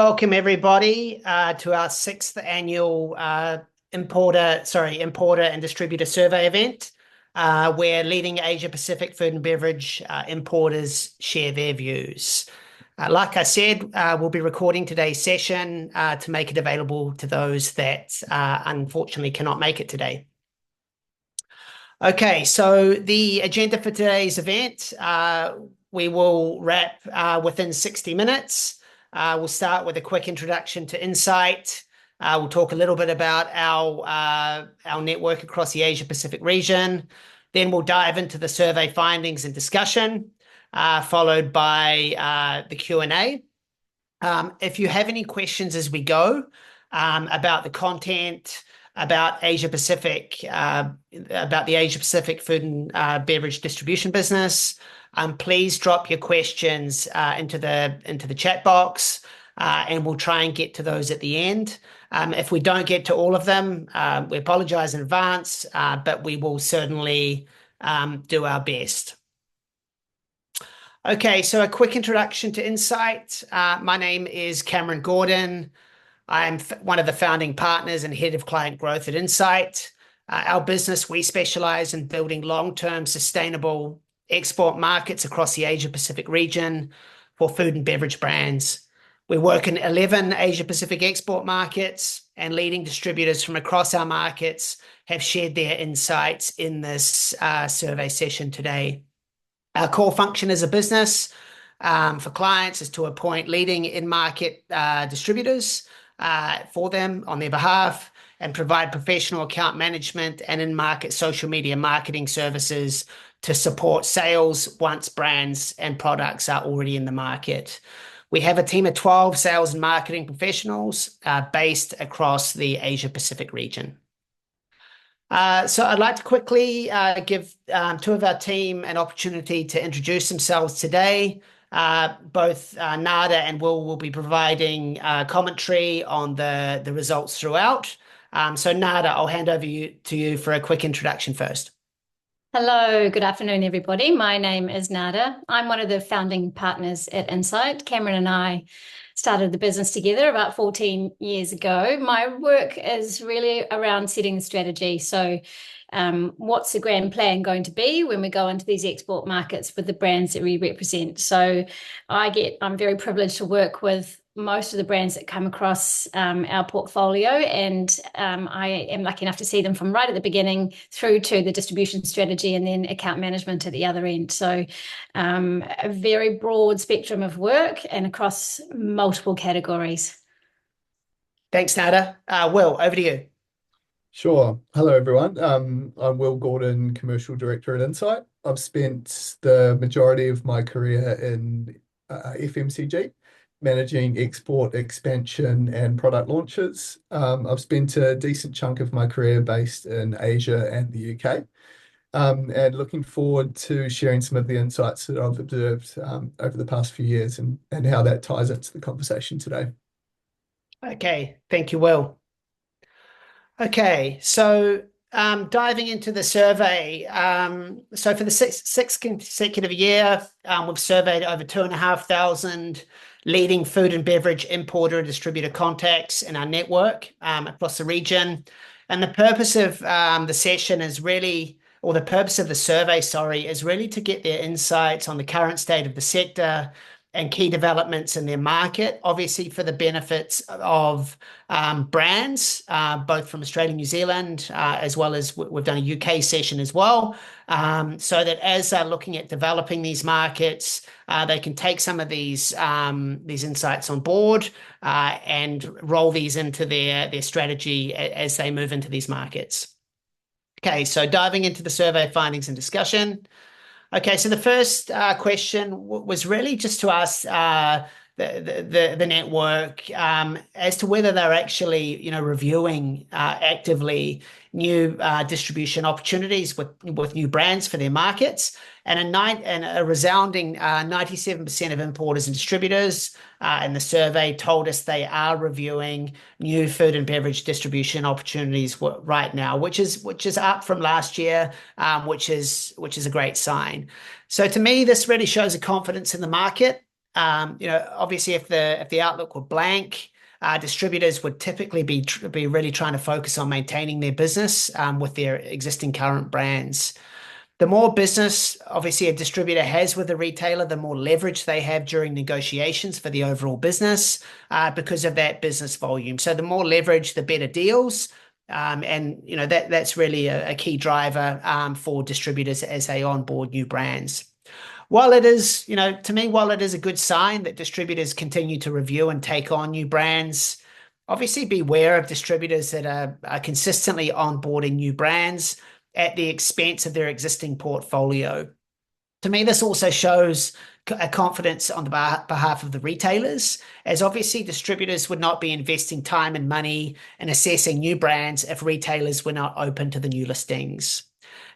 welcome everybody to our sixth annual importer and distributor survey event, where leading Asia Pacific food and beverage importers share their views. Like I said, we'll be recording today's session to make it available to those that unfortunately cannot make it today. Okay, so the agenda for today's event, we will wrap within 60 minutes. We'll start with a quick introduction to Incite. We'll talk a little bit about our network across the Asia Pacific region. Then we'll dive into the survey findings and discussion, followed by the Q&A. If you have any questions as we go about the content, about Asia Pacific, about the Asia Pacific food and beverage distribution business, please drop your questions into the chat box, and we'll try and get to those at the end. If we don't get to all of them, we apologize in advance, but we will certainly do our best. Okay, so a quick introduction to Incite. My name is Cameron Gordon. I'm one of the founding partners and head of client growth at Incite. Our business, we specialize in building long-term sustainable export markets across the Asia Pacific region for food and beverage brands. We work in 11 Asia Pacific export markets, and leading distributors from across our markets have shared their insights in this survey session today. Our core function as a business for clients is to appoint leading in-market distributors for them on their behalf, and provide professional account management and in-market social media marketing services to support sales once brands and products are already in the market. We have a team of 12 sales and marketing professionals based across the Asia Pacific region. So I'd like to quickly give two of our team an opportunity to introduce themselves today. Both Nada and will be providing commentary on the results throughout. So Nada, I'll hand over to you for a quick introduction first. Hello, good afternoon, everybody. My name is Nada. I'm one of the founding partners at Incite. Cameron and I started the business together about 14 years ago. My work is really around setting the strategy. So what's the grand plan going to be when we go into these export markets with the brands that we represent? So I'm very privileged to work with most of the brands that come across our portfolio, and I am lucky enough to see them from right at the beginning through to the distribution strategy and then account management at the other end. So a very broad spectrum of work and across multiple categories. Thanks, Nada. Will, over to you. Sure. Hello, everyone. I'm Will Gordon, Commercial Director at Incite. I've spent the majority of my career in FMCG, managing export expansion and product launches. I've spent a decent chunk of my career based in Asia and the UK, and looking forward to sharing some of the insights that I've observed over the past few years and how that ties into the conversation today. Okay, thank you, Will. Okay, so diving into the survey, so for the sixth consecutive year, we've surveyed over 2,500 leading food and beverage importer and distributor contacts in our network across the region. And the purpose of the session is really, or the purpose of the survey, is really to get their insights on the current state of the sector and key developments in their market, obviously for the benefits of brands, both from Australia and New Zealand, as well as we've done a UK session as well, so that as they're looking at developing these markets, they can take some of these insights on board and roll these into their strategy as they move into these markets. Okay, so diving into the survey findings and discussion. Okay, so the first question was really just to ask the network as to whether they're actually, reviewing actively new distribution opportunities with new brands for their markets. And a resounding 97% of importers and distributors in the survey told us they are reviewing new food and beverage distribution opportunities right now, which is up from last year, which is a great sign. So to me, this really shows a confidence in the market Obviously, if the outlook were blank, distributors would typically be really trying to focus on maintaining their business with their existing current brands. The more business, obviously, a distributor has with a retailer, the more leverage they have during negotiations for the overall business because of that business volume. So the more leverage, the better deals. And that's really a key driver for distributors as they onboard new brands. While it is, to me, while it is a good sign that distributors continue to review and take on new brands, obviously beware of distributors that are consistently onboarding new brands at the expense of their existing portfolio. To me, this also shows a confidence on the behalf of the retailers, as obviously distributors would not be investing time and money in assessing new brands if retailers were not open to the new listings.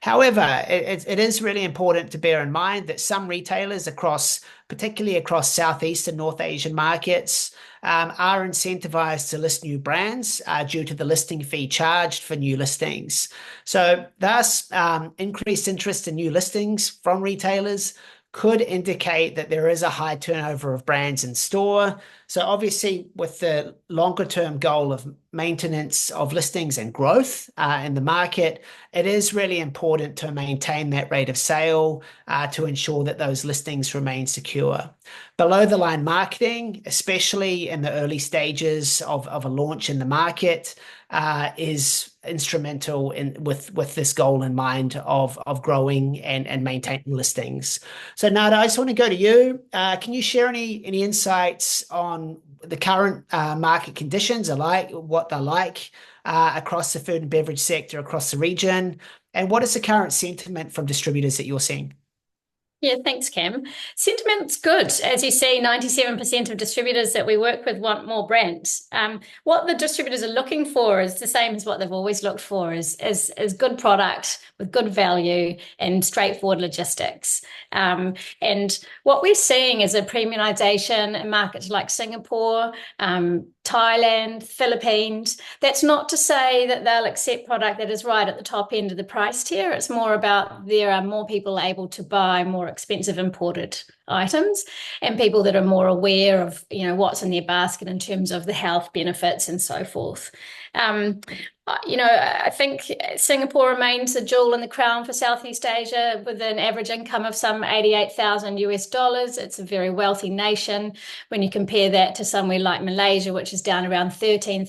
However, it is really important to bear in mind that some retailers particularly across Southeast and North Asian markets, are incentivized to list new brands due to the listing fee charged for new listings. So thus, increased interest in new listings from retailers could indicate that there is a high turnover of brands in store. So obviously, with the longer term goal of maintenance of listings and growth in the market, it is really important to maintain that rate of sale to ensure that those listings remain secure. Below the line marketing, especially in the early stages of a launch in the market, is instrumental with this goal in mind of growing and maintaining listings. So Nada, I just want to go to you. Can you share any insights on the current market conditions, what they're like across the food and beverage sector across the region, and what is the current sentiment from distributors that you're seeing? Yeah, thanks, Cam. Sentiment's good. As you see, 97% of distributors that we work with want more brands. What the distributors are looking for is the same as what they've always looked for, is good product with good value and straightforward logistics. And what we're seeing is a premiumization in markets like Singapore, Thailand, Philippines. That's not to say that they'll accept product that is right at the top end of the price tier. It's more about there are more people able to buy more expensive imported items, and people that are more aware of what's in their basket in terms of the health benefits and so forth. I think Singapore remains a jewel in the crown for Southeast Asia with an average income of some $88,000. It's a very wealthy nation. When you compare that to somewhere like Malaysia, which is down around $13,000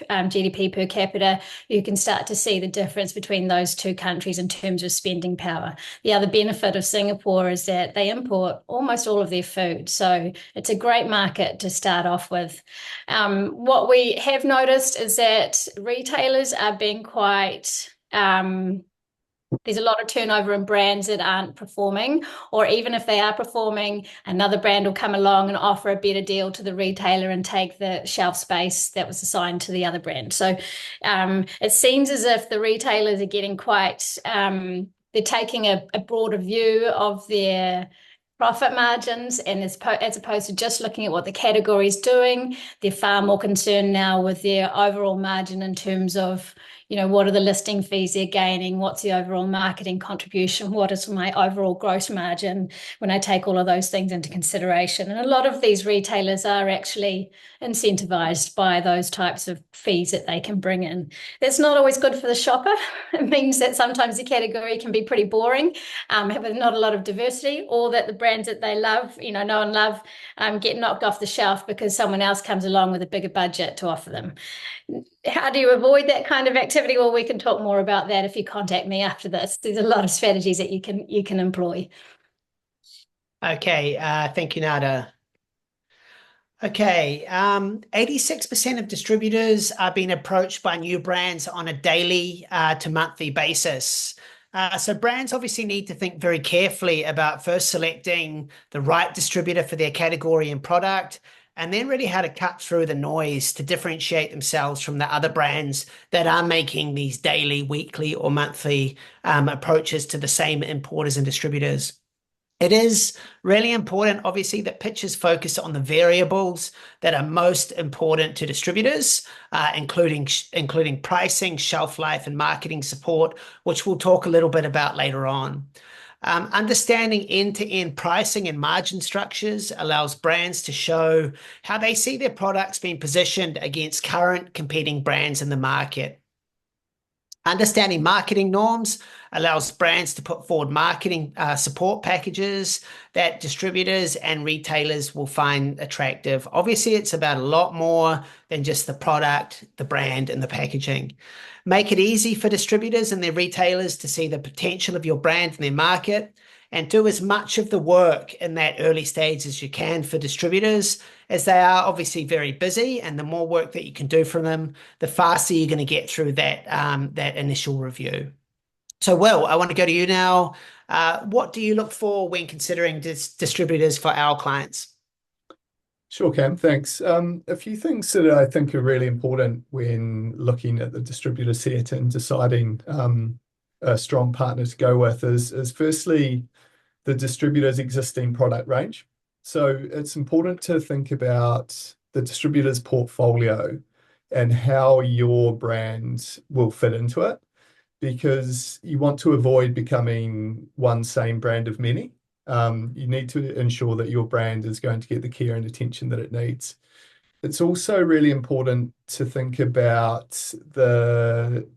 GDP per capita, you can start to see the difference between those two countries in terms of spending power. The other benefit of Singapore is that they import almost all of their food. So it's a great market to start off with. What we have noticed is that retailers are being quite there's a lot of turnover in brands that aren't performing, or even if they are performing, another brand will come along and offer a better deal to the retailer and take the shelf space that was assigned to the other brand. So it seems as if the retailers are getting quite they're taking a broader view of their profit margins, and as opposed to just looking at what the category is doing, they're far more concerned now with their overall margin in terms of what are the listing fees they're gaining, what's the overall marketing contribution, what is my overall gross margin when I take all of those things into consideration. And a lot of these retailers are actually incentivized by those types of fees that they can bring in. That's not always good for the shopper. It means that sometimes the category can be pretty boring, with not a lot of diversity, or that the brands that they love, know and love, get knocked off the shelf because someone else comes along with a bigger budget to offer them. How do you avoid that kind of activity? Well, we can talk more about that if you contact me after this. There's a lot of strategies that you can employ. Okay, thank you, Nada. Okay, 86% of distributors are being approached by new brands on a daily to monthly basis. So brands obviously need to think very carefully about first selecting the right distributor for their category and product, and then really how to cut through the noise to differentiate themselves from the other brands that are making these daily, weekly, or monthly approaches to the same importers and distributors. It is really important, obviously, that pitches focus on the variables that are most important to distributors, including pricing, shelf life, and marketing support, which we'll talk a little bit about later on. Understanding end-to-end pricing and margin structures allows brands to show how they see their products being positioned against current competing brands in the market. Understanding marketing norms allows brands to put forward marketing support packages that distributors and retailers will find attractive. Obviously, it's about a lot more than just the product, the brand, and the packaging. Make it easy for distributors and their retailers to see the potential of your brand in their market, and do as much of the work in that early stage as you can for distributors, as they are obviously very busy, and the more work that you can do for them, the faster you're going to get through that initial review. So, Will, I want to go to you now. What do you look for when considering distributors for our clients? Sure, Cam, thanks. A few things that I think are really important when looking at the distributor set and deciding a strong partner to go with is firstly the distributor's existing product range. So it's important to think about the distributor's portfolio and how your brand will fit into it, because you want to avoid becoming one same brand of many. You need to ensure that your brand is going to get the care and attention that it needs. It's also really important to think about the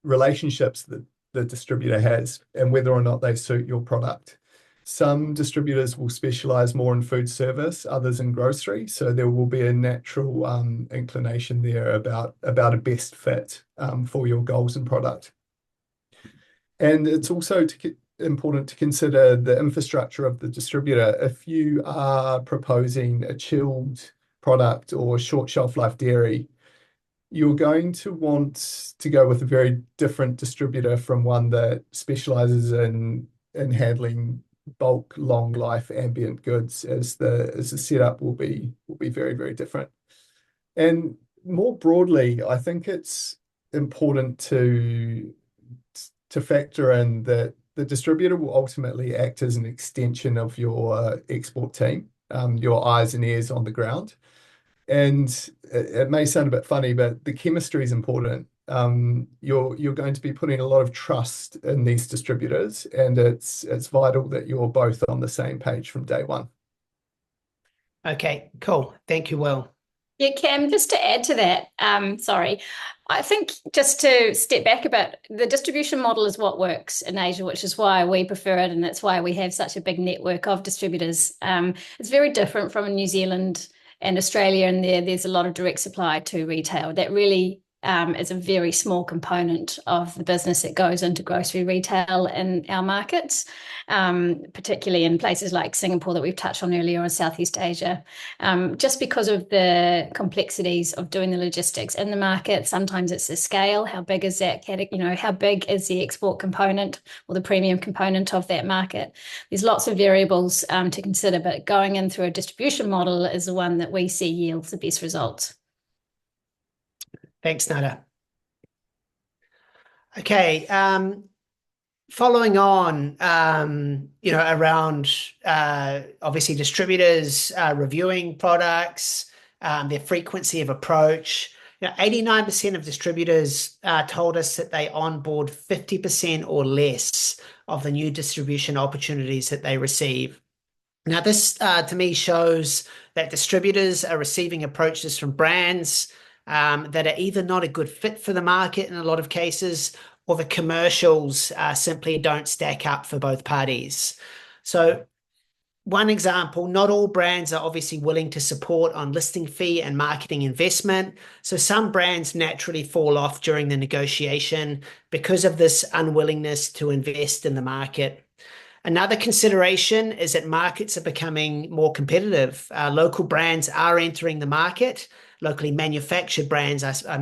relationships that the distributor has and whether or not they suit your product. Some distributors will specialize more in food service, others in grocery. So there will be a natural inclination there about a best fit for your goals and product. And it's also important to consider the infrastructure of the distributor. If you are proposing a chilled product or short shelf life dairy, you're going to want to go with a very different distributor from one that specializes in handling bulk, long life ambient goods, as the setup will be very, very different. And more broadly, I think it's important to factor in that the distributor will ultimately act as an extension of your export team, your eyes and ears on the ground. And it may sound a bit funny, but the chemistry is important. You're going to be putting a lot of trust in these distributors, and it's vital that you're both on the same page from day one. Okay, cool. Thank you, Will. Yeah, Cam, just to add to that, sorry, I think just to step back a bit, the distribution model is what works in Asia, which is why we prefer it, and that's why we have such a big network of distributors. It's very different from New Zealand and Australia, and there's a lot of direct supply to retail. That really is a very small component of the business that goes into grocery retail in our markets, particularly in places like Singapore that we've touched on earlier, or Southeast Asia, just because of the complexities of doing the logistics in the market. Sometimes it's the scale. How big is that category? How big is the export component or the premium component of that market? There's lots of variables to consider, but going in through a distribution model is the one that we see yields the best results. Thanks, Nada. Okay, following on, around obviously distributors reviewing products, their frequency of approach. 89% of distributors told us that they onboard 50% or less of the new distribution opportunities that they receive. Now, this to me shows that distributors are receiving approaches from brands that are either not a good fit for the market in a lot of cases, or the commercials simply don't stack up for both parties. So one example, not all brands are obviously willing to support on listing fee and marketing investment. So some brands naturally fall off during the negotiation because of this unwillingness to invest in the market. Another consideration is that markets are becoming more competitive. Local brands are entering the market. Locally manufactured brands, are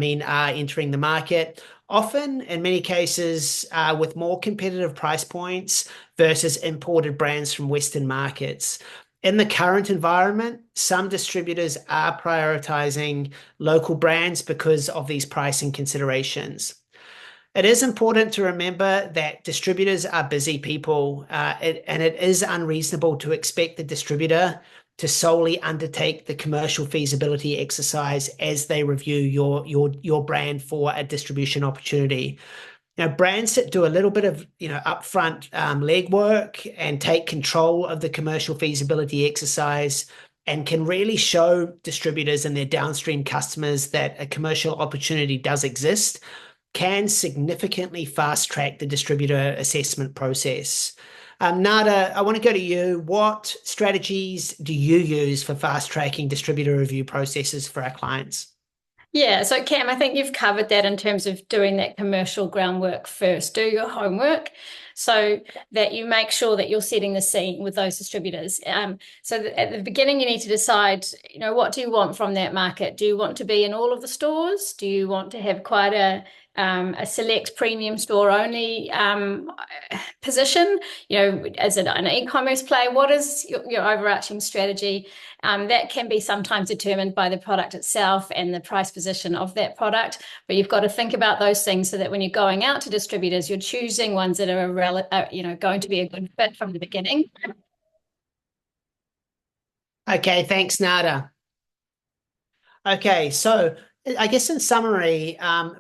entering the market, often in many cases with more competitive price points versus imported brands from Western markets. In the current environment, some distributors are prioritizing local brands because of these pricing considerations. It is important to remember that distributors are busy people, and it is unreasonable to expect the distributor to solely undertake the commercial feasibility exercise as they review your brand for a distribution opportunity. Brands that do a little bit of, upfront legwork and take control of the commercial feasibility exercise and can really show distributors and their downstream customers that a commercial opportunity does exist, can significantly fast track the distributor assessment process. Nada, I want to go to you. What strategies do you use for fast tracking distributor review processes for our clients? Yeah, so Cam, I think you've covered that in terms of doing that commercial groundwork first. Do your homework so that you make sure that you're setting the scene with those distributors. So at the beginning, you need to decide, what do you want from that market? Do you want to be in all of the stores? Do you want to have quite a select premium store only position? Is it an e-commerce play? What is your overarching strategy? That can be sometimes determined by the product itself and the price position of that product, but you've got to think about those things so that when you're going out to distributors, you're choosing ones that are going to be a good fit from the beginning. Okay, thanks, Nada. Okay, so I guess in summary,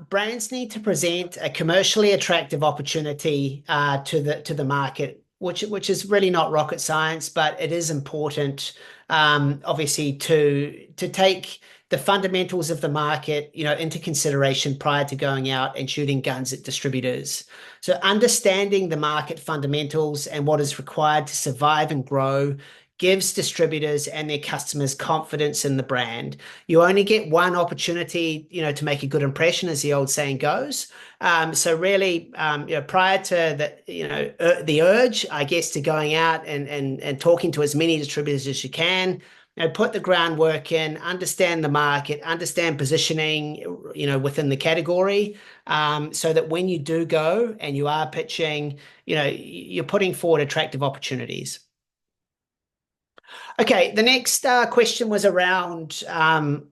brands need to present a commercially attractive opportunity to the market, which is really not rocket science, but it is important, obviously, to take the fundamentals of the market, into consideration prior to going out and shooting guns at distributors. So understanding the market fundamentals and what is required to survive and grow gives distributors and their customers confidence in the brand. You only get one opportunity, to make a good impression, as the old saying goes. So really, prior to the urge, I guess, to going out and talking to as many distributors as you can, put the groundwork in, understand the market, understand positioning, within the category, so that when you do go and you are pitching, you're putting forward attractive opportunities. Okay, the next question was around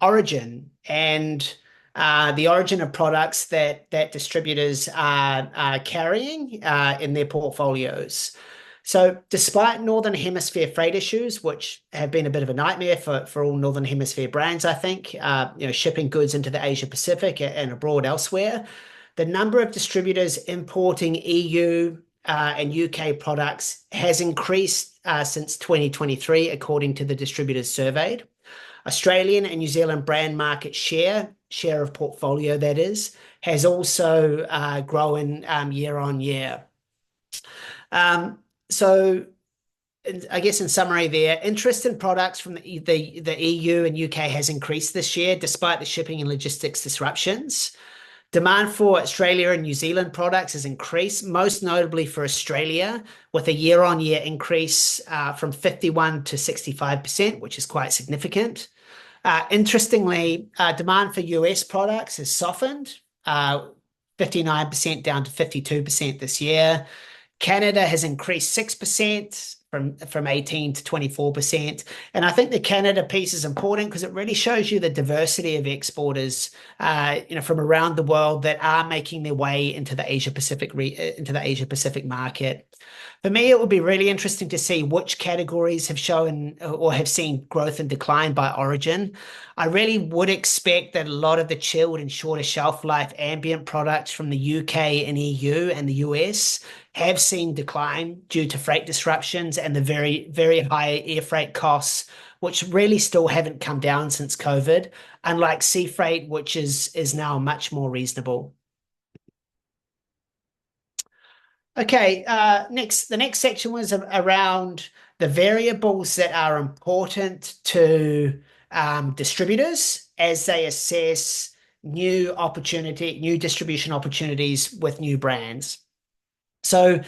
origin and the origin of products that distributors are carrying in their portfolios. So despite Northern Hemisphere freight issues, which have been a bit of a nightmare for all Northern Hemisphere brands, I think, shipping goods into the Asia Pacific and abroad elsewhere, the number of distributors importing EU and UK products has increased since 2023, according to the distributors surveyed. Australian and New Zealand brand market share of portfolio, that is, has also grown year on year. So I guess in summary there, interest in products from the EU and UK has increased this year, despite the shipping and logistics disruptions. Demand for Australia and New Zealand products has increased, most notably for Australia, with a year-on-year increase from 51 to 65%, which is quite significant. Interestingly, demand for US products has softened, 59% down to 52% this year. Canada has increased 6% from 18 to 24%. And I think the Canada piece is important because it really shows you the diversity of exporters, from around the world that are making their way into the Asia Pacific market. For me, it would be really interesting to see which categories have shown or have seen growth and decline by origin. I really would expect that a lot of the chilled and shorter shelf life ambient products from the UK and EU and the US have seen decline due to freight disruptions and the very, very high air freight costs, which really still haven't come down since COVID, unlike sea freight, which is now much more reasonable. Okay, the next section was around the variables that are important to distributors as they assess new distribution opportunities with new brands. So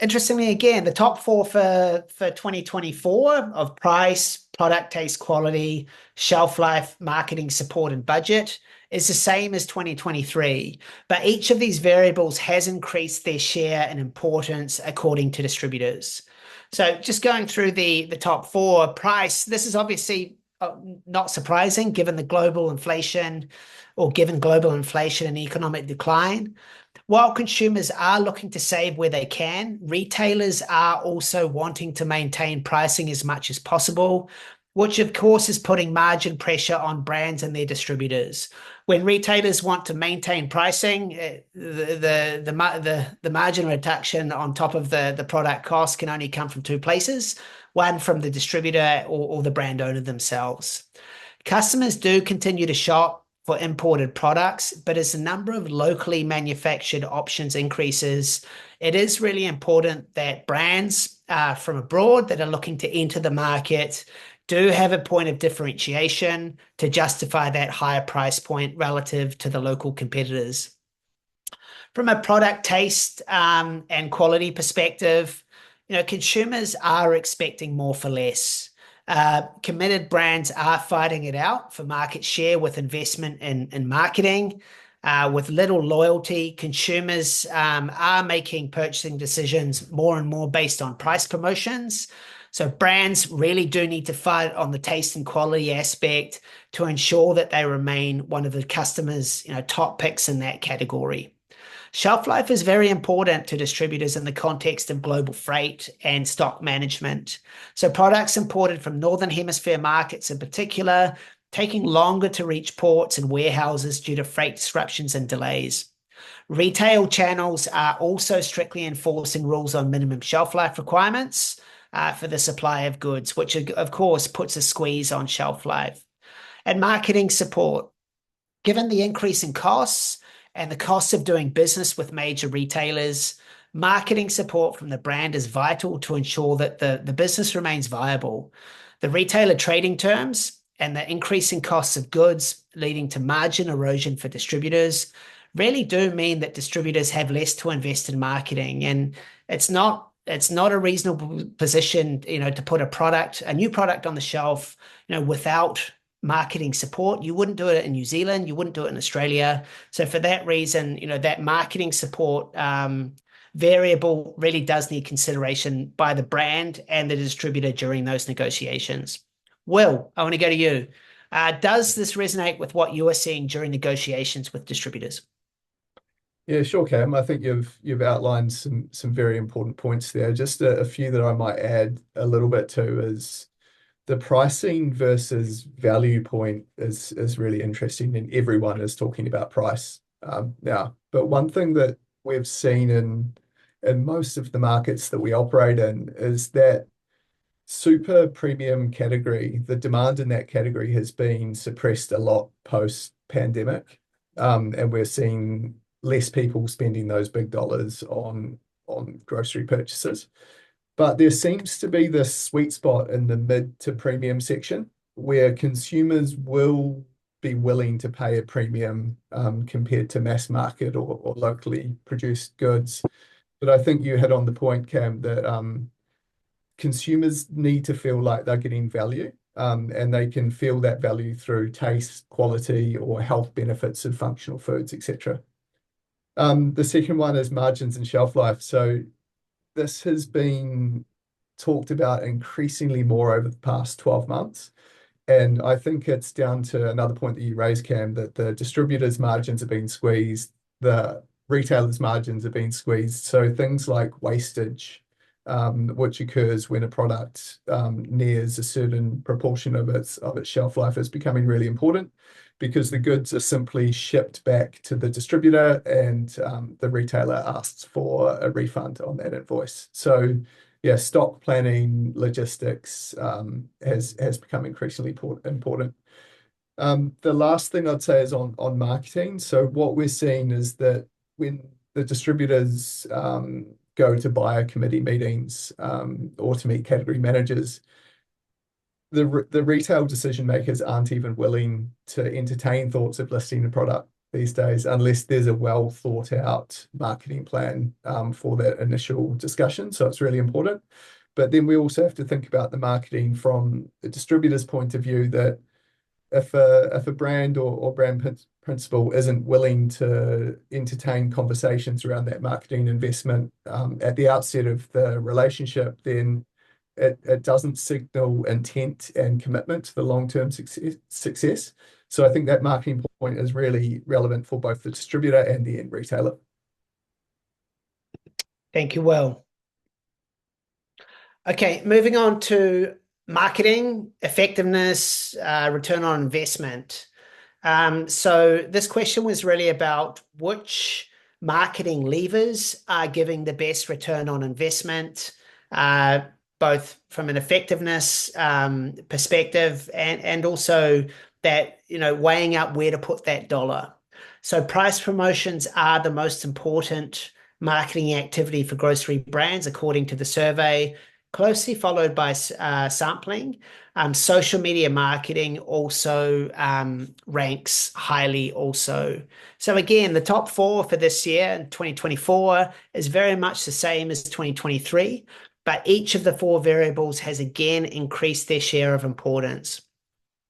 interestingly, again, the top four for 2024 of price, product taste, quality, shelf life, marketing support, and budget is the same as 2023, but each of these variables has increased their share and importance according to distributors. So just going through the top four, price, this is obviously not surprising given global inflation and economic decline. While consumers are looking to save where they can, retailers are also wanting to maintain pricing as much as possible, which of course is putting margin pressure on brands and their distributors. When retailers want to maintain pricing, the margin reduction on top of the product cost can only come from two places, one from the distributor or the brand owner themselves. Customers do continue to shop for imported products, but as the number of locally manufactured options increases, it is really important that brands from abroad that are looking to enter the market do have a point of differentiation to justify that higher price point relative to the local competitors. From a product taste and quality perspective, consumers are expecting more for less. Committed brands are fighting it out for market share with investment in marketing. With little loyalty, consumers are making purchasing decisions more and more based on price promotions. So brands really do need to fight on the taste and quality aspect to ensure that they remain one of the customers' top picks in that category. Shelf life is very important to distributors in the context of global freight and stock management. So products imported from Northern Hemisphere markets in particular, taking longer to reach ports and warehouses due to freight disruptions and delays. Retail channels are also strictly enforcing rules on minimum shelf life requirements for the supply of goods, which of course puts a squeeze on shelf life. And marketing support. Given the increase in costs, and the cost of doing business with major retailers, marketing support from the brand is vital to ensure that the business remains viable. The retailer trading terms and the increasing costs of goods leading to margin erosion for distributors really do mean that distributors have less to invest in marketing. And it's not a reasonable position, to put a new product on the shelf, without marketing support. You wouldn't do it in New Zealand, you wouldn't do it in Australia. So for that reason, that marketing support variable really does need consideration by the brand and the distributor during those negotiations. Will, I want to go to you. Does this resonate with what you are seeing during negotiations with distributors? Yeah, sure, Cam. I think you've outlined some very important points there. Just a few that I might add a little bit to is the pricing versus value point is really interesting, and everyone is talking about price now. But one thing that we've seen in most of the markets that we operate in is that super premium category, the demand in that category has been suppressed a lot post-pandemic, and we're seeing less people spending those big dollars on grocery purchases. But there seems to be this sweet spot in the mid to premium section where consumers will be willing to pay a premium compared to mass market or locally produced goods. But I think you hit on the point, Cam, that consumers need to feel like they're getting value, and they can feel that value through taste, quality, or health benefits of functional foods, etc. The second one is margins and shelf life. So this has been talked about increasingly more over the past 12 months. And I think it's down to another point that you raised, Cam, that the distributors' margins have been squeezed, the retailers' margins have been squeezed. So things like wastage, which occurs when a product nears a certain proportion of its shelf life, is becoming really important because the goods are simply shipped back to the distributor and the retailer asks for a refund on that invoice. So yeah, stock planning, logistics has become increasingly important. The last thing I'd say is on marketing. So what we're seeing is that when the distributors go to buyer committee meetings or to meet category managers, the retail decision makers aren't even willing to entertain thoughts of listing a product these days unless there's a well thought out marketing plan for that initial discussion. So it's really important. But then we also have to think about the marketing from the distributor's point of view, that if a brand or brand principal isn't willing to entertain conversations around that marketing investment at the outset of the relationship, then it doesn't signal intent and commitment to the long-term success. So I think that marketing point is really relevant for both the distributor and the end retailer. Thank you, Will. Okay, moving on to Marketing, effectiveness, return on investment. So this question was really about which marketing levers are giving the best return on investment, uh, both from an effectiveness perspective and also that, weighing up where to put that dollar. So price promotions are the most important marketing activity for grocery brands, according to the survey, closely followed by sampling. Social media marketing also ranks highly also. So again, the top four for this year in 2024 is very much the same as 2023, but each of the four variables has again increased their share of importance.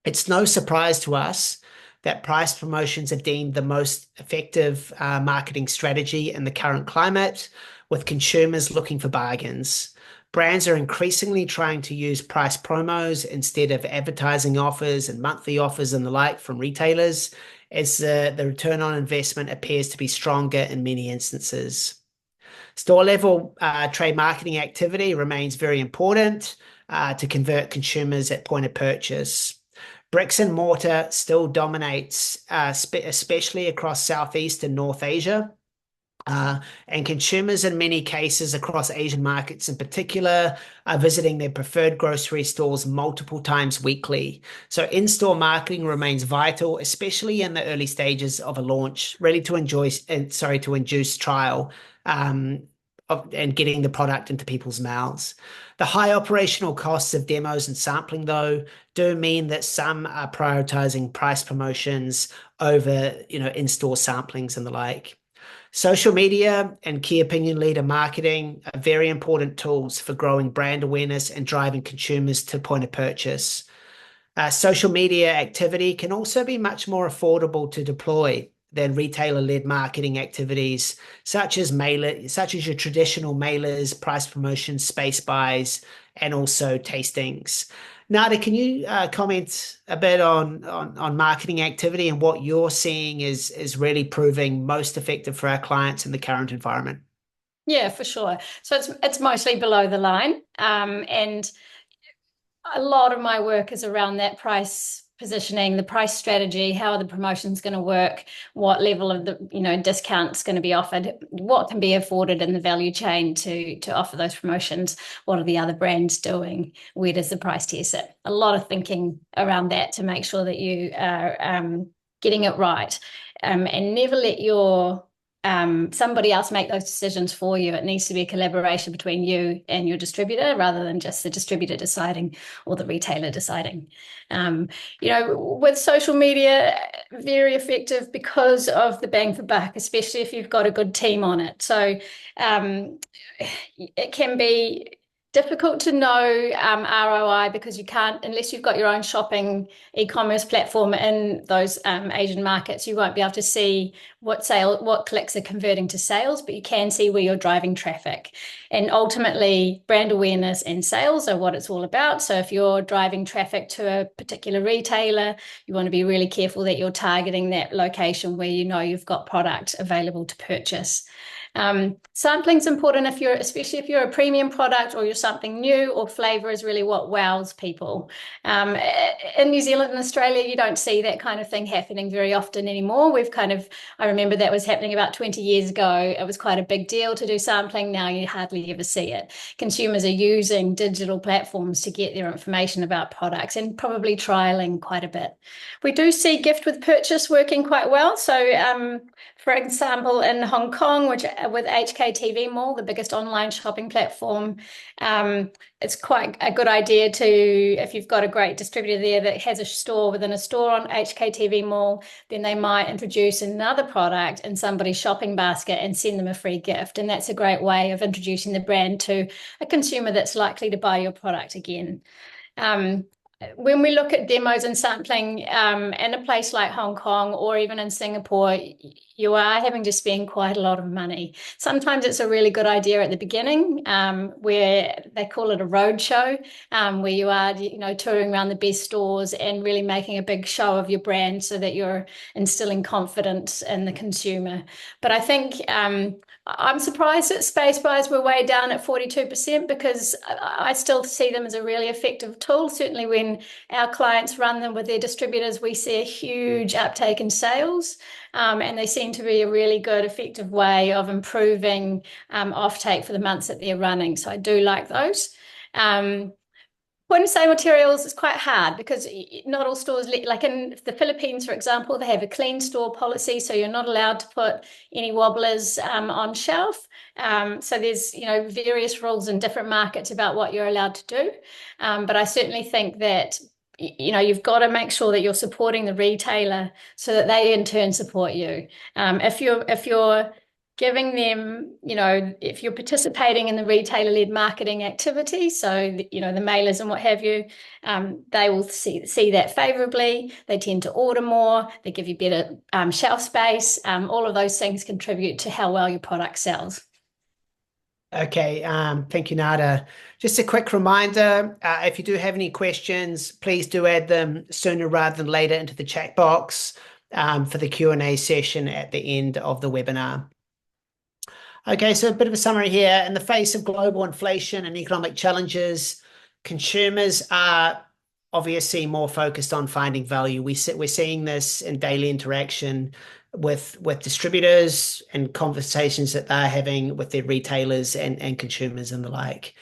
It's no surprise to us that price promotions are deemed the most effective marketing strategy in the current climate, with consumers looking for bargains. Brands are increasingly trying to use price promos instead of advertising offers and monthly offers and the like from retailers, as the return on investment appears to be stronger in many instances. Store level trade marketing activity remains very important to convert consumers at point of purchase. Bricks and mortar still dominates, especially across Southeast and North Asia. And consumers, in many cases across Asian markets in particular, are visiting their preferred grocery stores multiple times weekly. So in-store marketing remains vital, especially in the early stages of a launch, really to induce trial and getting the product into people's mouths. The high operational costs of demos and sampling, though, do mean that some are prioritizing price promotions over, in-store samplings and the like. Social media and key opinion leader marketing are very important tools for growing brand awareness and driving consumers to point of purchase. Social media activity can also be much more affordable to deploy than retailer-led marketing activities, such as your traditional mailers, price promotions, space buys, and also tastings. Nada, can you comment a bit on marketing activity and what you're seeing is really proving most effective for our clients in the current environment? Yeah, for sure. So it's mostly below the line, and a lot of my work is around that price positioning, the price strategy, how are the promotions going to work, what level of the discounts going to be offered, what can be afforded in the value chain to offer those promotions, what are the other brands doing, where does the price tier sit. A lot of thinking around that to make sure that you are getting it right, and never let your somebody else make those decisions for you. It needs to be a collaboration between you and your distributor rather than just the distributor deciding or the retailer deciding. With social media, very effective because of the bang for buck, especially if you've got a good team on it. So it can be difficult to know ROI because you can't, unless you've got your own shopping e-commerce platform in those Asian markets, you won't be able to see what clicks are converting to sales, but you can see where you're driving traffic. And ultimately, brand awareness and sales are what it's all about. So if you're driving traffic to a particular retailer, you want to be really careful that you're targeting that location where you've got product available to purchase. Sampling is important especially if you're a premium product or you're something new, or flavor is really what wows people. In New Zealand and Australia, you don't see that kind of thing happening very often anymore. I remember that was happening about 20 years ago. It was quite a big deal to do sampling. Now you hardly ever see it. Consumers are using digital platforms to get their information about products and probably trialing quite a bit. We do see gift with purchase working quite well. So for example, in Hong Kong, with HKTV Mall, the biggest online shopping platform, it's quite a good idea if you've got a great distributor there that has a store within a store on HKTV Mall, then they might introduce another product in somebody's shopping basket and send them a free gift. And that's a great way of introducing the brand to a consumer that's likely to buy your product again. when we look at demos and sampling in a place like Hong Kong or even in Singapore, you are having to spend quite a lot of money. Sometimes it's a really good idea at the beginning, where they call it a roadshow, where you are, touring around the best stores and really making a big show of your brand so that you're instilling confidence in the consumer. But I think I'm surprised that space buys were way down at 42% because I still see them as a really effective tool. Certainly when our clients run them with their distributors, we see a huge uptake in sales, and they seem to be a really good, effective way of improving offtake for the months that they're running. So I do like those. Point of sale materials is quite hard because not all stores, like in the Philippines, for example, they have a clean store policy, so you're not allowed to put any wobblers on shelf. So there's various rules in different markets about what you're allowed to do. But I certainly think that you've got to make sure that you're supporting the retailer so that they in turn support you. If you're giving them, if you're participating in the retailer-led marketing activity, so the mailers and what have you, they will see that favorably. They tend to order more. They give you better shelf space. All of those things contribute to how well your product sells. Okay, thank you, Nada. Just a quick reminder, if you do have any questions, please do add them sooner rather than later into the chat box for the Q&A session at the end of the webinar. Okay, so a bit of a summary here. In the face of global inflation and economic challenges, consumers are obviously more focused on finding value. We're seeing this in daily interaction with distributors and conversations that they're having with their retailers and consumers and the like.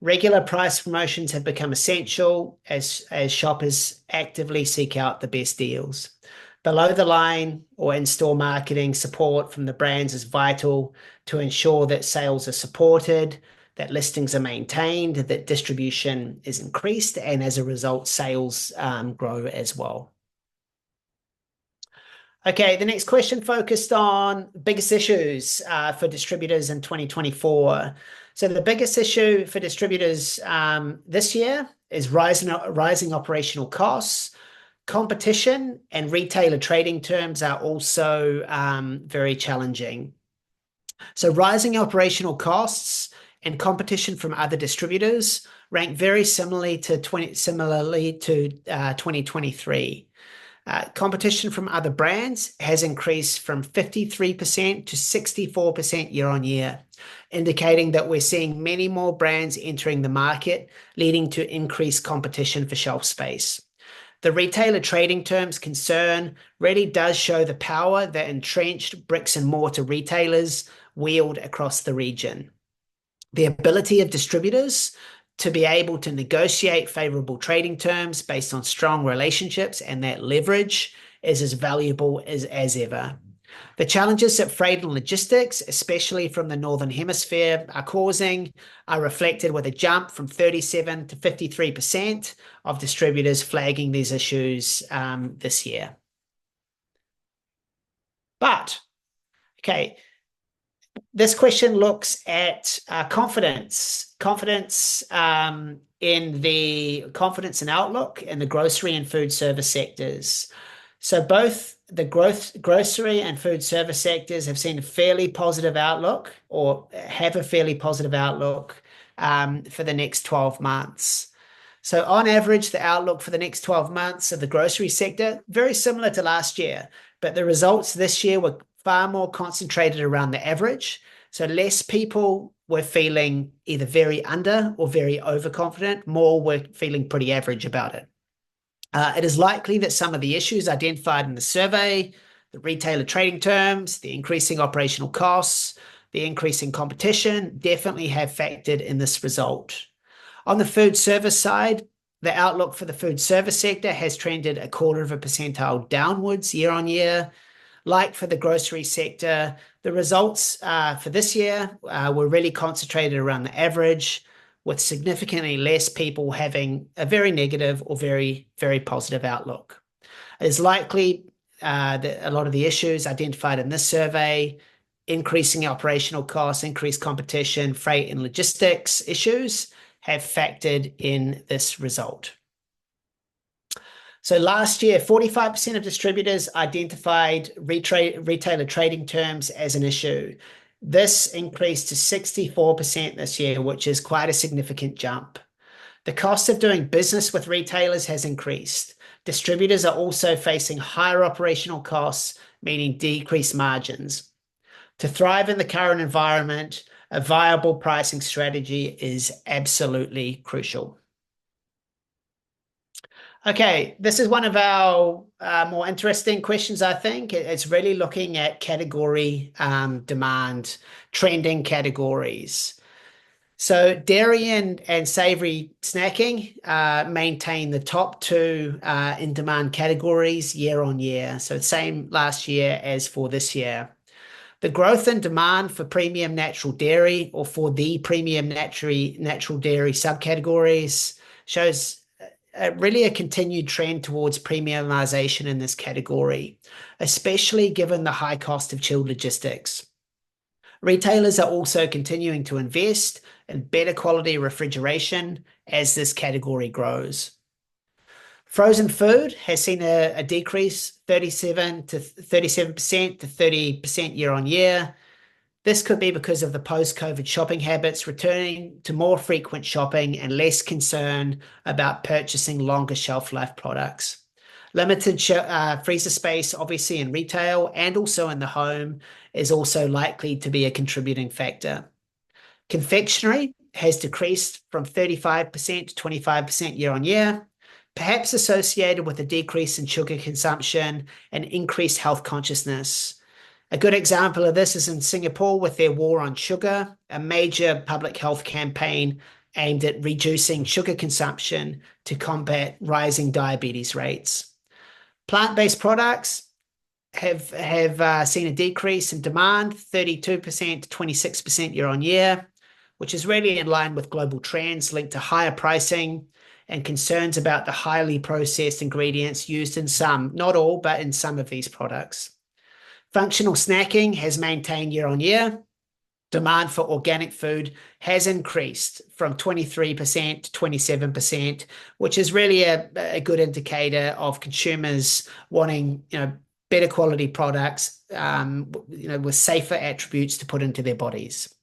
Regular price promotions have become essential as shoppers actively seek out the best deals. Below the line or in-store marketing support from the brands is vital to ensure that sales are supported, that listings are maintained, that distribution is increased, and as a result, sales grow as well. Okay, the next question focused on biggest issues for distributors in 2024. So the biggest issue for distributors this year is rising operational costs. Competition and retailer trading terms are also very challenging. So rising operational costs and competition from other distributors rank very similarly to 2023. Competition from other brands has increased from 53% to 64% year on year, indicating that we're seeing many more brands entering the market, leading to increased competition for shelf space. The retailer trading terms concern really does show the power that entrenched bricks and mortar retailers wield across the region. The ability of distributors to be able to negotiate favorable trading terms based on strong relationships and that leverage is as valuable as ever. The challenges that freight and logistics, especially from the Northern Hemisphere, are causing are reflected with a jump from 37 to 53% of distributors flagging these issues this year. But, okay, this question looks at confidence in the confidence and outlook in the grocery and food service sectors. So both the grocery and food service sectors have seen a fairly positive outlook or have a fairly positive outlook for the next 12 months. So on average, the outlook for the next 12 months of the grocery sector, very similar to last year, but the results this year were far more concentrated around the average. So less people were feeling either very under or very overconfident, more were feeling pretty average about it. It is likely that some of the issues identified in the survey, the retailer trading terms, the increasing operational costs, the increasing competition, definitely have factored in this result. On the food service side, the outlook for the food service sector has trended 0.25% downwards year on year. Like for the grocery sector, the results for this year were really concentrated around the average, with significantly less people having a very negative or very, very positive outlook. It is likely that a lot of the issues identified in this survey, increasing operational costs, increased competition, freight and logistics issues, have factored in this result. So last year, 45% of distributors identified retailer trading terms as an issue. This increased to 64% this year, which is quite a significant jump. The cost of doing business with retailers has increased. Distributors are also facing higher operational costs, meaning decreased margins. To thrive in the current environment, a viable pricing strategy is absolutely crucial. Okay, this is one of our more interesting questions, I think. It's really looking at category demand, trending categories. So dairy and savory snacking maintain the top two in demand categories year on year. So same last year as for this year. The growth in demand for premium natural dairy or for the premium natural dairy subcategories shows really a continued trend towards premiumization in this category, especially given the high cost of chilled logistics. Retailers are also continuing to invest in better quality refrigeration as this category grows. Frozen food has seen a decrease 37% to 30% year on year. This could be because of the post-COVID shopping habits returning to more frequent shopping and less concern about purchasing longer shelf life products. Limited freezer space, obviously in retail and also in the home, is also likely to be a contributing factor. Confectionery has decreased from 35% to 25% year on year, perhaps associated with a decrease in sugar consumption and increased health consciousness. A good example of this is in Singapore with their war on sugar, a major public health campaign aimed at reducing sugar consumption to combat rising diabetes rates. Plant-based products have seen a decrease in demand, 32% to 26% year on year, which is really in line with global trends linked to higher pricing and concerns about the highly processed ingredients used in some, not all, but in some of these products. Functional snacking has maintained year on year. Demand for organic food has increased from 23% to 27%, which is really a good indicator of consumers wanting, better quality products, with safer attributes to put into their bodies.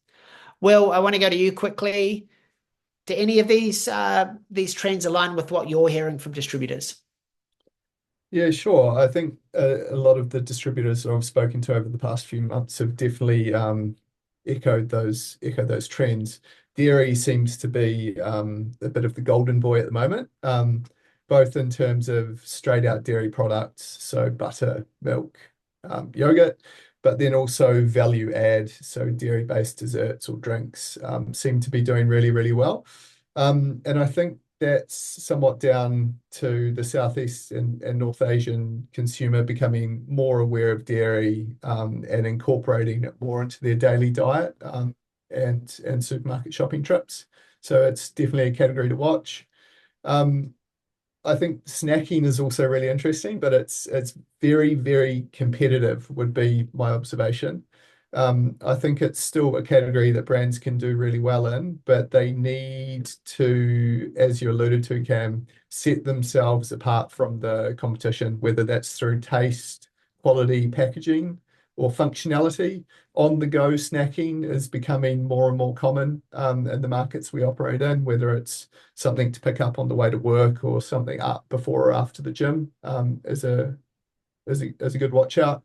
Will, I want to go to you quickly. Do any of these trends align with what you're hearing from distributors? Yeah, sure. I think a lot of the distributors that I've spoken to over the past few months have definitely echoed those trends. Dairy seems to be a bit of the golden boy at the moment, both in terms of straight out dairy products, so butter, milk, yogurt, but then also value add, so dairy-based desserts or drinks seem to be doing really, really well. And I think that's somewhat down to the Southeast and North Asian consumer becoming more aware of dairy and incorporating it more into their daily diet and supermarket shopping trips. So it's definitely a category to watch. I think snacking is also really interesting, but it's very, very competitive, would be my observation. I think it's still a category that brands can do really well in, but they need to, as you alluded to, Cam, set themselves apart from the competition, whether that's through taste, quality, packaging, or functionality. On-the-go snacking is becoming more and more common in the markets we operate in, whether it's something to pick up on the way to work or something up before or after the gym is a good watch out.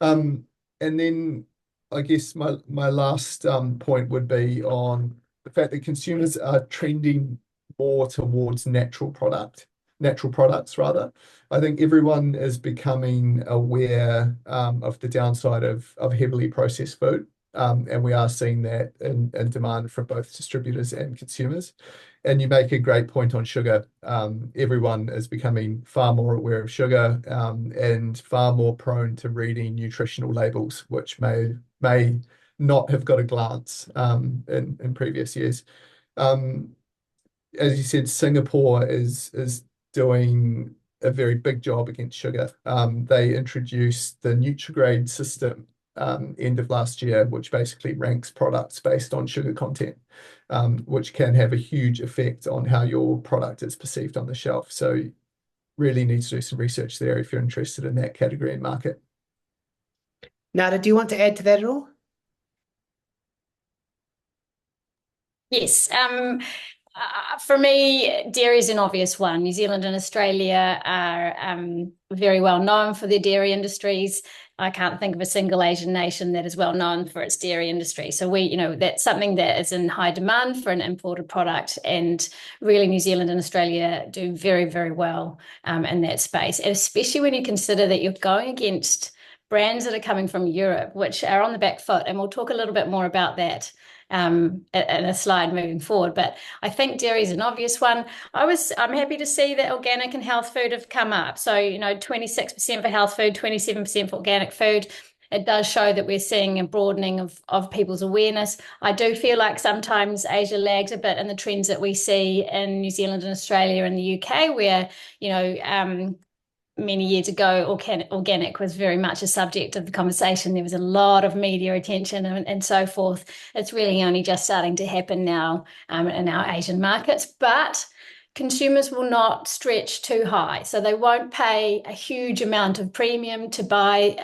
And then I guess my last point would be on the fact that consumers are trending more towards natural products rather. I think everyone is becoming aware of the downside of heavily processed food. And we are seeing that in demand from both distributors and consumers. And you make a great point on sugar. Everyone is becoming far more aware of sugar and far more prone to reading nutritional labels, which may not have got a glance in previous years. As you said, Singapore is doing a very big job against sugar. They introduced the Nutrigrade system end of last year, which basically ranks products based on sugar content, which can have a huge effect on how your product is perceived on the shelf. So really need to do some research there if you're interested in that category and market. Nada, do you want to add to that at all? Yes. For me, dairy is an obvious one. New Zealand and Australia are very well known for their dairy industries. I can't think of a single Asian nation that is well known for its dairy industry. So that's something that is in high demand for an imported product, and really New Zealand and Australia do very, very well in that space. And especially when you consider that you're going against brands that are coming from Europe, which are on the back foot. And we'll talk a little bit more about that in a slide moving forward. But I think dairy is an obvious one. I'm happy to see that organic and health food have come up. So, 26% for health food, 27% for organic food. It does show that we're seeing a broadening of people's awareness. I do feel like sometimes Asia lags a bit in the trends that we see in New Zealand and Australia and the UK, where, many years ago, organic was very much a subject of the conversation. There was a lot of media attention and so forth. It's really only just starting to happen now in our Asian markets, but consumers will not stretch too high. So they won't pay a huge amount of premium to buy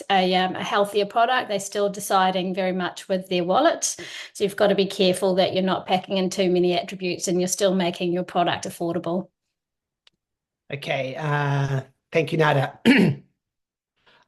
a healthier product. They're still deciding very much with their wallets. So you've got to be careful that you're not packing in too many attributes and you're still making your product affordable. Okay, thank you, Nada.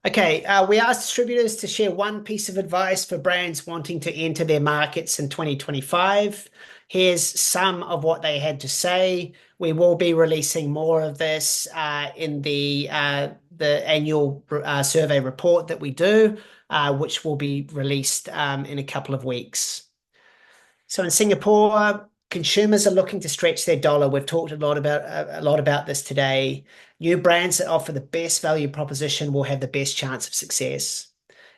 Okay, we asked distributors to share one piece of advice for brands wanting to enter their markets in 2025. Here's some of what they had to say. We will be releasing more of this in the annual survey report that we do, which will be released in a couple of weeks. So in Singapore, consumers are looking to stretch their dollar. We've talked a lot about this today. New brands that offer the best value proposition will have the best chance of success.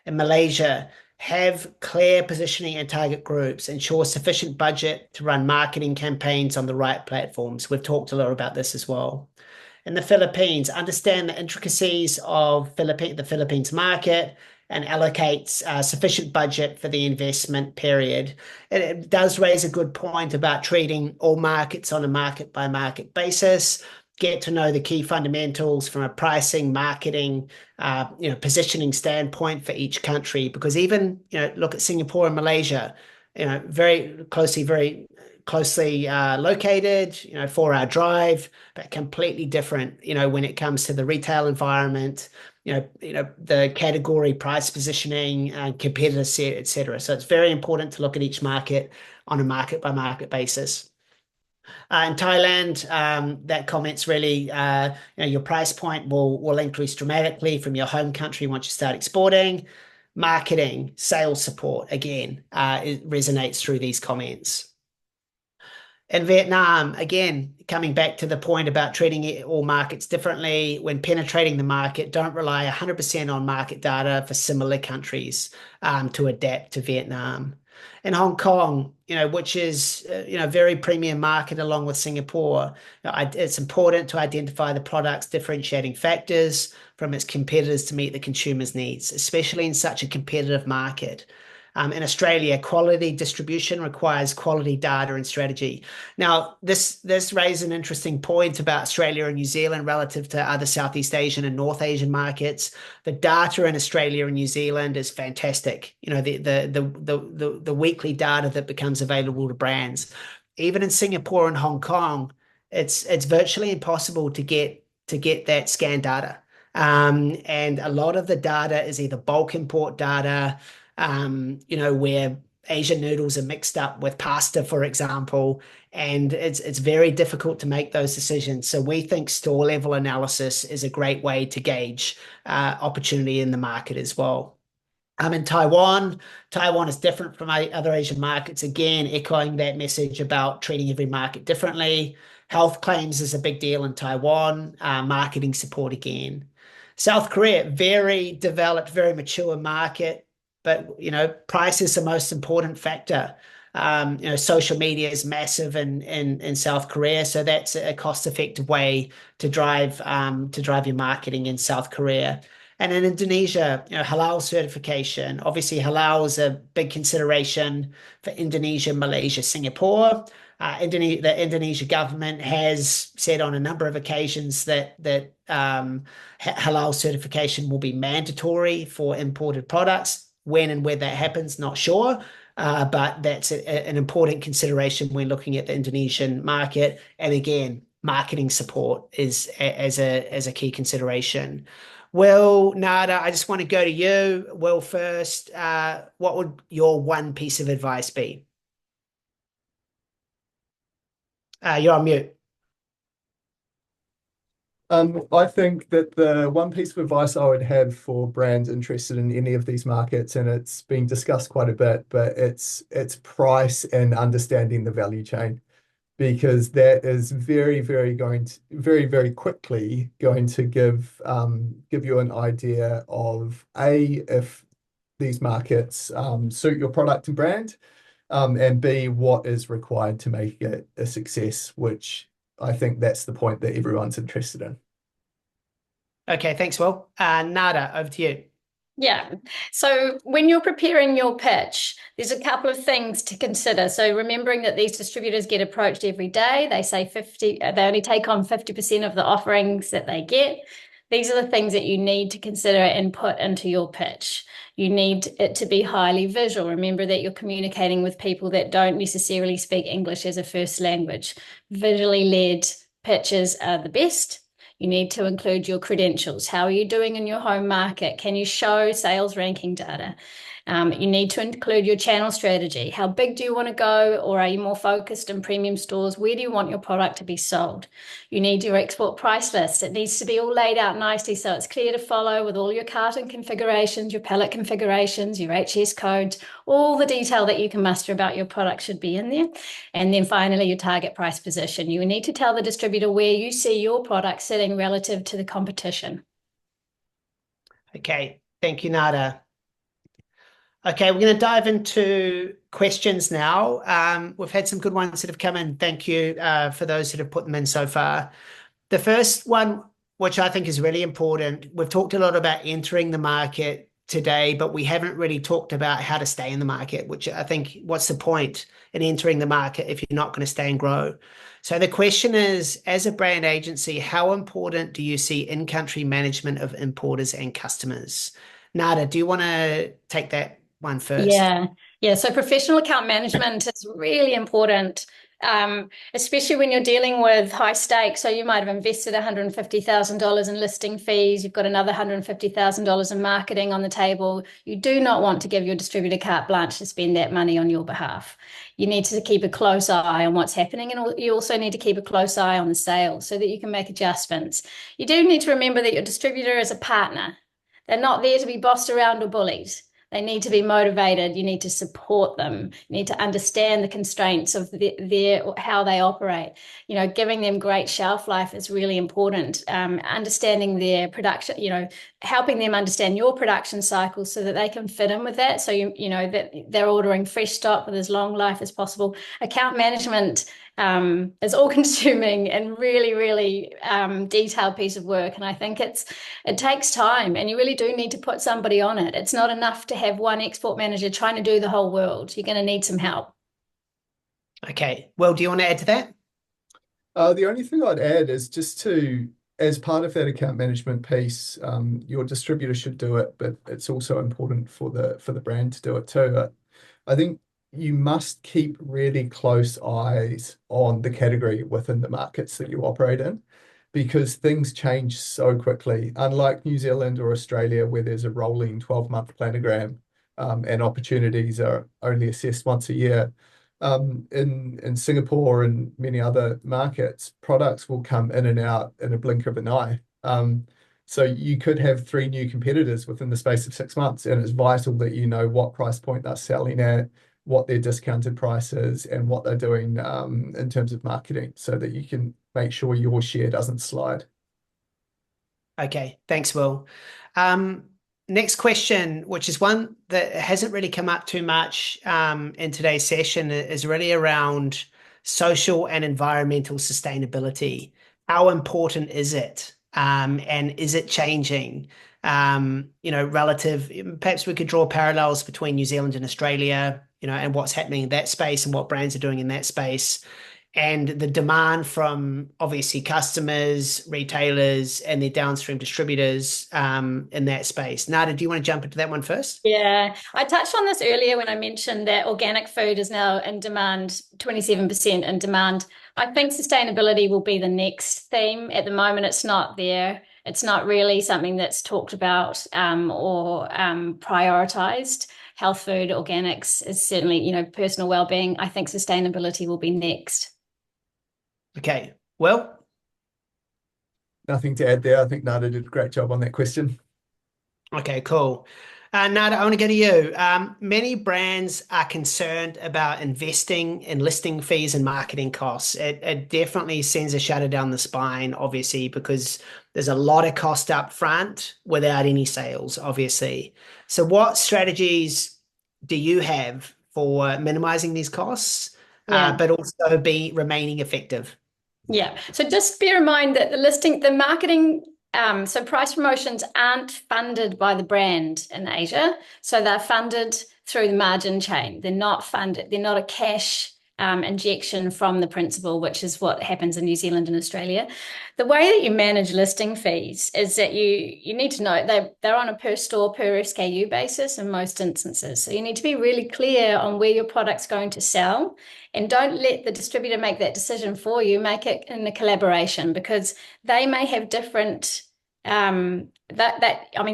In Malaysia, have clear positioning and target groups, ensure sufficient budget to run marketing campaigns on the right platforms. We've talked a lot about this as well. In the Philippines, understand the intricacies of the Philippines market and allocates sufficient budget for the investment period. It does raise a good point about treating all markets on a market-by-market basis. Get to know the key fundamentals from a pricing, marketing, positioning standpoint for each country. Because even, look at Singapore and Malaysia, very closely located, 4-hour drive, but completely different, when it comes to the retail environment, the category, price positioning, competitor set, etc. So it's very important to look at each market on a market-by-market basis. In Thailand, that comment's really, your price point will increase dramatically from your home country once you start exporting. Marketing, sales support, again, it resonates through these comments. In Vietnam, again, coming back to the point about treating all markets differently, when penetrating the market, don't rely 100% on market data for similar countries to adapt to Vietnam. In Hong Kong, which is a very premium market along with Singapore, it's important to identify the product's differentiating factors from its competitors to meet the consumer's needs, especially in such a competitive market. In Australia, quality distribution requires quality data and strategy. Now, this raises an interesting point about Australia and New Zealand relative to other Southeast Asian and North Asian markets. The data in Australia and New Zealand is fantastic. The weekly data that becomes available to brands. Even in Singapore and Hong Kong, it's virtually impossible to get that scan data. And a lot of the data is either bulk import data, where Asian noodles are mixed up with pasta, for example, and it's very difficult to make those decisions. So we think store level analysis is a great way to gauge opportunity in the market as well. In Taiwan is different from other Asian markets, again, echoing that message about treating every market differently. Health claims is a big deal in Taiwan, marketing support again. South Korea, very developed, very mature market. But, price is the most important factor. Social media is massive in South Korea. So that's a cost-effective way to drive your marketing in South Korea. And in Indonesia, halal certification. Obviously, halal is a big consideration for Indonesia, Malaysia, Singapore. The Indonesia government has said on a number of occasions that halal certification will be mandatory for imported products. When and where that happens, not sure. But that's an important consideration when looking at the Indonesian market. And again, marketing support is as a key consideration. Will, Nada, I just want to go to you. Will, first, what would your one piece of advice be? You're on mute. I think that the one piece of advice I would have for brands interested in any of these markets, and it's been discussed quite a bit, but it's price and understanding the value chain, because that is very quickly going to give you an idea of if these markets suit your product and brand, and B, what is required to make it a success, which I think that's the point that everyone's interested in. Okay, thanks, Will. Nada, over to you. Yeah. So when you're preparing your pitch, there's a couple of things to consider. So remembering that these distributors get approached every day, they say they only take on 50% of the offerings that they get. These are the things that you need to consider and put into your pitch. You need it to be highly visual. Remember that you're communicating with people that don't necessarily speak English as a first language. Visually led pitches are the best. You need to include your credentials. How are you doing in your home market? Can you show sales ranking data? You need to include your channel strategy. How big do you want to go, or are you more focused in premium stores? Where do you want your product to be sold? You need your export price list. It needs to be all laid out nicely so it's clear to follow, with all your carton configurations, your pallet configurations, your HS codes, all the detail that you can muster about your product should be in there. And then finally, your target price position. You need to tell the distributor where you see your product sitting relative to the competition. Okay, thank you, Nada. Okay, we're going to dive into questions now. We've had some good ones that have come in. Thank you for those that have put them in so far. The first one, which I think is really important, we've talked a lot about entering the market today, but we haven't really talked about how to stay in the market, which I think, what's the point in entering the market if you're not going to stay and grow? So the question is, as a brand agency, how important do you see in-country management of importers and customers? Nada, do you want to take that one first? Yeah. So professional account management is really important, especially when you're dealing with high stakes. So you might have invested $150,000 in listing fees. You've got another $150,000 in marketing on the table. You do not want to give your distributor carte blanche to spend that money on your behalf. You need to keep a close eye on what's happening, and you also need to keep a close eye on the sales so that you can make adjustments. You do need to remember that your distributor is a partner. They're not there to be bossed around or bullied. They need to be motivated. You need to support them. You need to understand the constraints of how they operate. Giving them great shelf life is really important. Understanding their production, helping them understand your production cycle so that they can fit in with that. So that they're ordering fresh stock with as long life as possible. Account management is all-consuming and really, really detailed piece of work. And I think it takes time, and you really do need to put somebody on it. It's not enough to have one export manager trying to do the whole world. You're going to need some help. Okay. Well, do you want to add to that? The only thing I'd add is just as part of that account management piece, your distributor should do it, but it's also important for the brand to do it too. I think you must keep really close eyes on the category within the markets that you operate in, because things change so quickly. Unlike New Zealand or Australia, where there's a rolling 12-month planogram, and opportunities are only assessed once a year. In Singapore and many other markets, products will come in and out in a blink of an eye. So you could have 3 new competitors within the space of 6 months, and it's vital that you know what price point they're selling at, what their discounted price is, and what they're doing in terms of marketing, so that you can make sure your share doesn't slide. Okay, thanks, Will. Next question, which is one that hasn't really come up too much in today's session, is really around social and environmental sustainability. How important is it? And is it changing? Relative, perhaps we could draw parallels between New Zealand and Australia, and what's happening in that space and what brands are doing in that space. and the demand from obviously customers, retailers, and their downstream distributors in that space. Nada, do you want to jump into that one first? Yeah, I touched on this earlier when I mentioned that organic food is now in demand, 27% in demand. I think sustainability will be the next theme. At the moment, it's not there. It's not really something that's talked about or prioritized. Health food, organics is certainly, personal well-being. I think sustainability will be next. Okay. Well, Nothing to add there. I think Nada did a great job on that question. okay, cool. Nada, I want to go to you. Many brands are concerned about investing in listing fees and marketing costs. It definitely sends a shudder down the spine, obviously, because there's a lot of cost up front without any sales, obviously. So, what strategies do you have for minimizing these costs, Yeah. but also be remaining effective? Yeah. So just bear in mind that the marketing, so price promotions aren't funded by the brand in Asia. So they're funded through the margin chain. They're not funded, they're not a cash injection from the principal, which is what happens in New Zealand and Australia. The way that you manage listing fees is that you need to know they're on a per store, per SKU basis in most instances. So you need to be really clear on where your product's going to sell, and don't let the distributor make that decision for you. Make it in a collaboration, because they may have different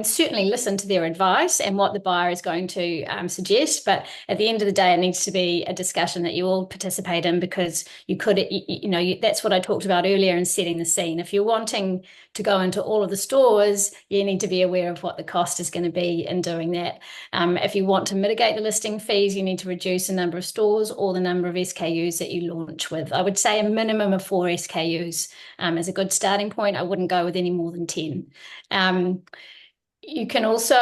certainly listen to their advice and what the buyer is going to suggest, but at the end of the day, it needs to be a discussion that you all participate in, because that's what I talked about earlier in setting the scene. If you're wanting to go into all of the stores, you need to be aware of what the cost is going to be in doing that. If you want to mitigate the listing fees, you need to reduce the number of stores or the number of SKUs that you launch with. I would say a minimum of 4 SKUs is a good starting point. I wouldn't go with any more than 10. You can also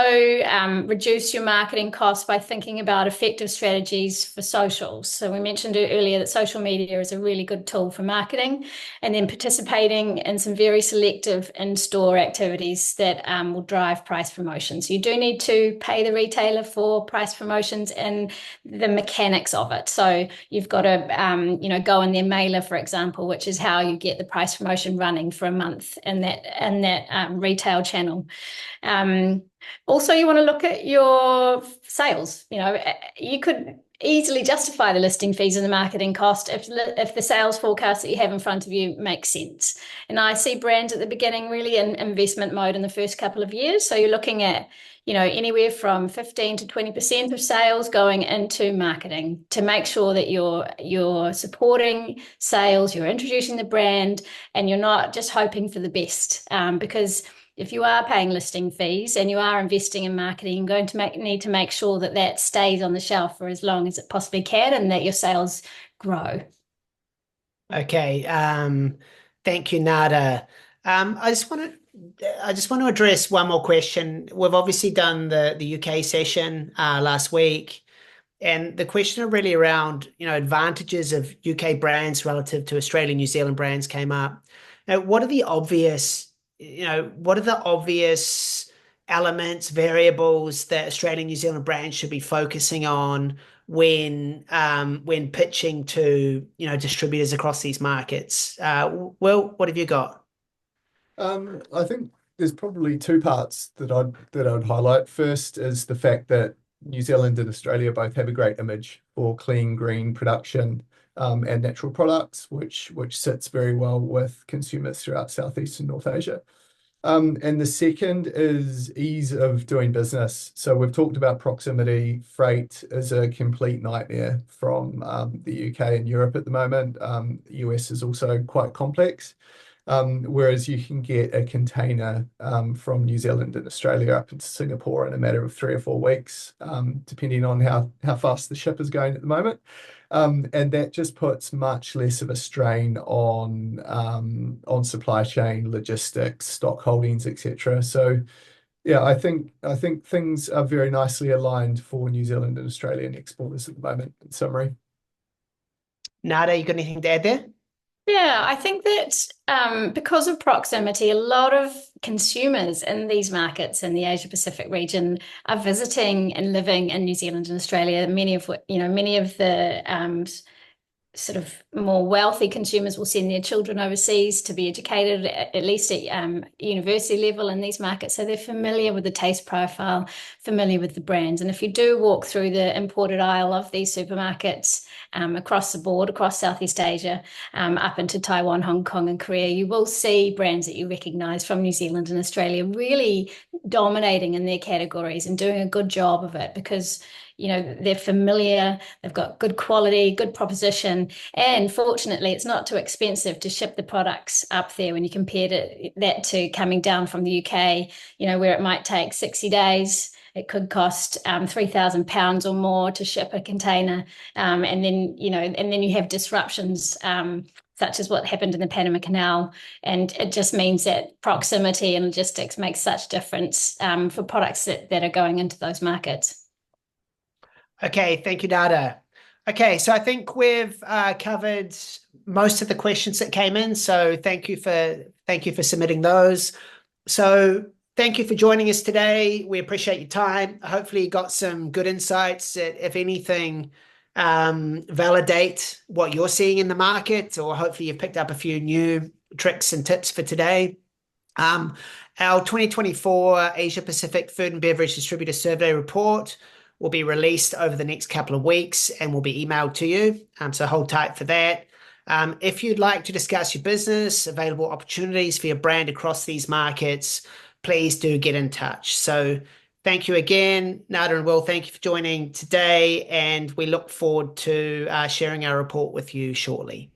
reduce your marketing costs by thinking about effective strategies for socials. So we mentioned earlier that social media is a really good tool for marketing, and then participating in some very selective in-store activities that will drive price promotions. You do need to pay the retailer for price promotions and the mechanics of it. So you've got to go in their mailer, for example, which is how you get the price promotion running for a month in that retail channel. Also, you want to look at your sales. You could easily justify the listing fees and the marketing cost if the sales forecast that you have in front of you makes sense. And I see brands at the beginning really in investment mode in the first couple of years. So you're looking at anywhere from 15 to 20% of sales going into marketing to make sure that you're supporting sales, you're introducing the brand, and you're not just hoping for the best. Because if you are paying listing fees and you are investing in marketing, you're going to need to make sure that stays on the shelf for as long as it possibly can, and that your sales grow. Okay. Thank you, Nada. I just want to address one more question. We've obviously done the UK session last week, and the question really around advantages of UK brands relative to Australian, New Zealand brands came up. Now, what are the obvious elements, variables that Australian, New Zealand brands should be focusing on when pitching to distributors across these markets? Will, what have you got? I think there's probably two parts that I'd highlight. First is the fact that New Zealand and Australia both have a great image for clean, green production and natural products, which sits very well with consumers throughout Southeast and North Asia. And the second is ease of doing business. So we've talked about proximity. Freight is a complete nightmare from the UK and Europe at the moment. US is also quite complex. Whereas you can get a container from New Zealand and Australia up into Singapore in a matter of 3 or 4 weeks, depending on how fast the ship is going at the moment. And that just puts much less of a strain on supply chain, logistics, stock holdings, etc. So yeah, I think things are very nicely aligned for New Zealand and Australian exporters at the moment, in summary. Nada, you got anything to add there? Yeah, I think that because of proximity, a lot of consumers in these markets in the Asia Pacific region are visiting and living in New Zealand and Australia. Many of the sort of more wealthy consumers will send their children overseas to be educated, at least at university level in these markets. So they're familiar with the taste profile, familiar with the brands. And if you do walk through the imported aisle of these supermarkets across the board, across Southeast Asia, up into Taiwan, Hong Kong, and Korea, you will see brands that you recognise from New Zealand and Australia really dominating in their categories and doing a good job of it, because they're familiar, they've got good quality, good proposition, and fortunately it's not too expensive to ship the products up there when you compare that to coming down from the UK, where it might take 60 days. It could cost £3,000 or more to ship a container, and then you have disruptions such as what happened in the Panama Canal. And it just means that proximity and logistics makes such difference for products that are going into those markets. Okay, thank you, Nada. Okay, so I think we've covered most of the questions that came in. So thank you for submitting those. So thank you for joining us today. We appreciate your time. Hopefully you got some good insights that, if anything, validate what you're seeing in the market, or hopefully you've picked up a few new tricks and tips for today. Our 2024 Asia Pacific Food and Beverage Distributor Survey report will be released over the next couple of weeks and will be emailed to you. So hold tight for that. If you'd like to discuss your business, available opportunities for your brand across these markets, please do get in touch. So thank you again, Nada and Will. Thank you for joining today, and we look forward to sharing our report with you shortly.